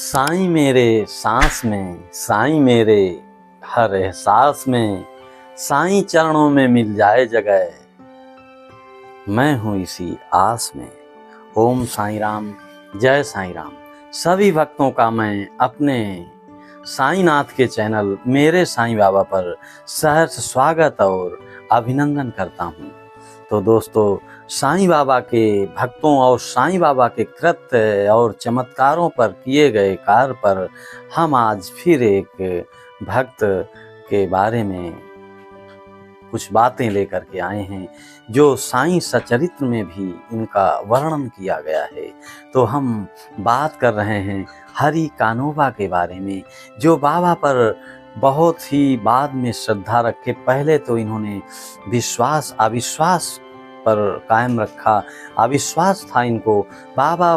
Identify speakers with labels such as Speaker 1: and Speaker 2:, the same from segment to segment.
Speaker 1: साईं मेरे सांस में, साईं मेरे हर एहसास में, साईं चरणों में मिल जाए जगह, मैं हूँ इसी आस में। ओम साईं राम, जय साईं राम। सभी भक्तों का मैं अपने साईंनाथ के चैनल मेरे साईं बाबा पर सहर्ष स्वागत और अभिनंदन करता हूँ। तो दोस्तों, साईं बाबा के भक्तों और साईं बाबा के कृत्य और चमत्कारों पर किए गए कार्य पर हम आज फिर एक भक्त के बारे में कुछ बातें लेकर के आए हैं जो साईं सचरित्र में भी इनका वर्णन किया गया है। तो हम बात कर रहे हैं हरि कानोबा के बारे में, जो बाबा पर बहुत ही बाद में श्रद्धा रखे। पहले तो इन्होंने विश्वास अविश्वास पर कायम रखा। अविश्वास था इनको। बाबा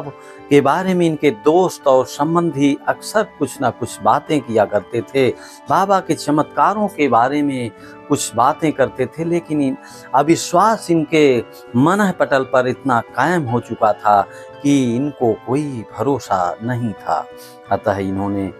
Speaker 1: के बारे में इनके दोस्त और संबंधी अक्सर कुछ ना कुछ बातें किया करते थे, बाबा के चमत्कारों के बारे में कुछ बातें करते थे, लेकिन अविश्वास इनके मन पटल पर इतना कायम हो चुका था कि इनको कोई भरोसा नहीं था। अतः इन्होंने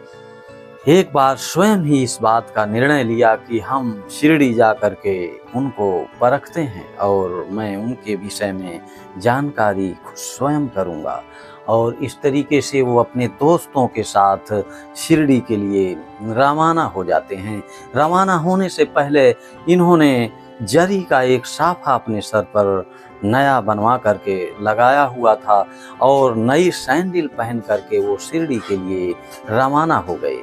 Speaker 1: एक बार स्वयं ही इस बात का निर्णय लिया कि हम शिरडी जा करके उनको परखते हैं और मैं उनके विषय में जानकारी खुद स्वयं करूंगा। और इस तरीके से वो अपने दोस्तों के साथ शिरडी के लिए रवाना हो जाते हैं। रवाना होने से पहले इन्होंने जरी का एक साफा अपने सर पर नया बनवा करके लगाया हुआ था और नई सैंडल पहन करके वो शिरडी के लिए रवाना हो गए।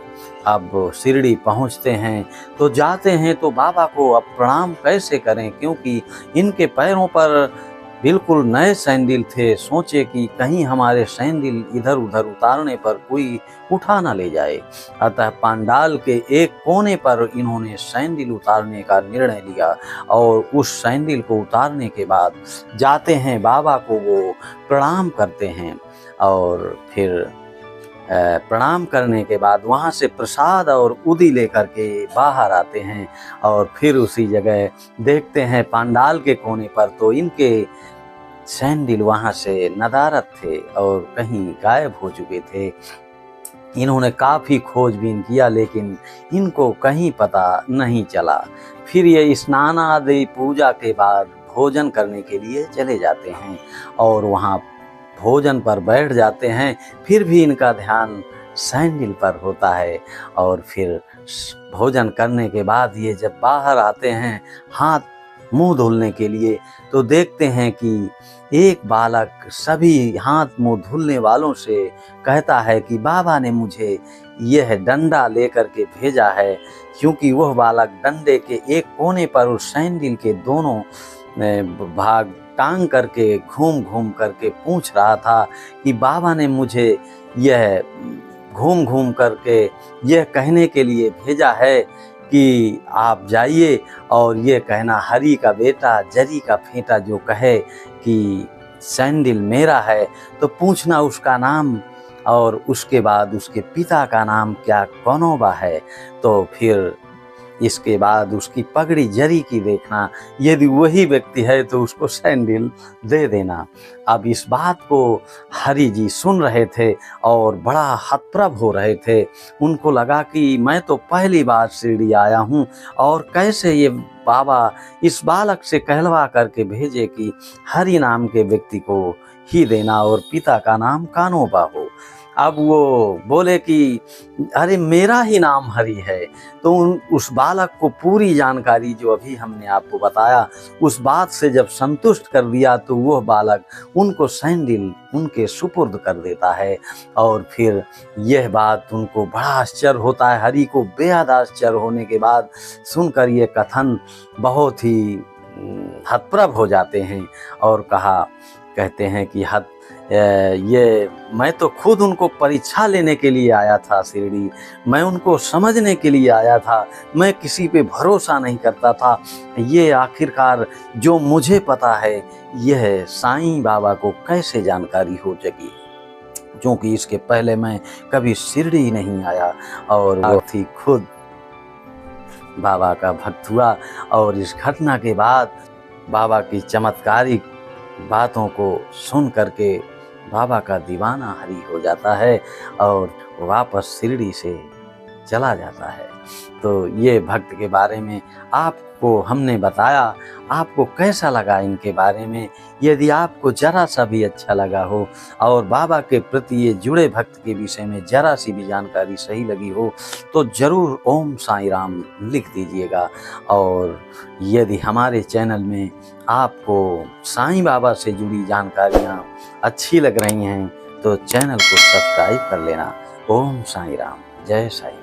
Speaker 1: अब शिरडी पहुंचते हैं तो जाते हैं तो बाबा को अब प्रणाम कैसे करें, क्योंकि इनके पैरों पर बिल्कुल नए सैंडल थे। सोचे कि कहीं हमारे सैंडल इधर उधर उतारने पर कोई उठा ना ले जाए। अतः पंडाल के एक कोने पर इन्होंने सैंडल उतारने का निर्णय लिया और उस सैंडल को उतारने के बाद जाते हैं, बाबा को वो प्रणाम करते हैं और फिर प्रणाम करने के बाद वहाँ से प्रसाद और उदी लेकर के बाहर आते हैं और फिर उसी जगह देखते हैं पंडाल के कोने पर तो इनके सैंडल वहाँ से नदारद थे और कहीं गायब हो चुके थे। इन्होंने काफ़ी खोजबीन किया लेकिन इनको कहीं पता नहीं चला। फिर ये स्नान आदि पूजा के बाद भोजन करने के लिए चले जाते हैं और वहाँ भोजन पर बैठ जाते हैं। फिर भी इनका ध्यान सैंडल पर होता है और फिर भोजन करने के बाद ये जब बाहर आते हैं हाथ मुंह धुलने के लिए तो देखते हैं कि एक बालक सभी हाथ मुंह धुलने वालों से कहता है कि बाबा ने मुझे यह डंडा लेकर के भेजा है, क्योंकि वह बालक डंडे के एक कोने पर उस सैंडल के दोनों भाग टांग करके घूम घूम करके पूछ रहा था कि बाबा ने मुझे यह घूम घूम करके यह कहने के लिए भेजा है कि आप जाइए और ये कहना हरि का बेटा जरी का फेंटा जो कहे कि सैंडल मेरा है तो पूछना उसका नाम और उसके बाद उसके पिता का नाम क्या कानोबा है। तो फिर इसके बाद उसकी पगड़ी जरी की देखना, यदि वही व्यक्ति है तो उसको सैंडल दे देना। अब इस बात को हरि जी सुन रहे थे और बड़ा हतप्रभ हो रहे थे। उनको लगा कि मैं तो पहली बार शिरडी आया हूँ और कैसे ये बाबा इस बालक से कहलवा करके भेजे कि हरि नाम के व्यक्ति को ही देना और पिता का नाम कानोबा हो। अब वो बोले कि अरे मेरा ही नाम हरि है। तो उस बालक को पूरी जानकारी जो अभी हमने आपको बताया उस बात से जब संतुष्ट कर दिया तो वह बालक उनको सैंडल उनके सुपुर्द कर देता है। और फिर यह बात उनको बड़ा आश्चर्य होता है। हरि को बेहद आश्चर्य होने के बाद सुनकर ये कथन बहुत ही हतप्रभ हो जाते हैं और कहते हैं कि ये मैं तो खुद उनको परीक्षा लेने के लिए आया था शिरडी, मैं उनको समझने के लिए आया था, मैं किसी पे भरोसा नहीं करता था। ये आखिरकार जो मुझे पता है यह साईं बाबा को कैसे जानकारी हो सकी, क्योंकि इसके पहले मैं कभी शिरडी नहीं आया। और वो थी खुद बाबा का भक्त हुआ और इस घटना के बाद बाबा की चमत्कारिक बातों को सुन करके बाबा का दीवाना हरी हो जाता है और वापस शिरडी से चला जाता है। तो ये भक्त के बारे में आपको हमने बताया। आपको कैसा लगा इनके बारे में? यदि आपको जरा सा भी अच्छा लगा हो और बाबा के प्रति ये जुड़े भक्त के विषय में जरा सी भी जानकारी सही लगी हो तो ज़रूर ओम साईं राम लिख दीजिएगा। और यदि हमारे चैनल में आपको साईं बाबा से जुड़ी जानकारियाँ अच्छी लग रही हैं तो चैनल को सब्सक्राइब कर लेना। ओम साईं राम, जय साईं राम।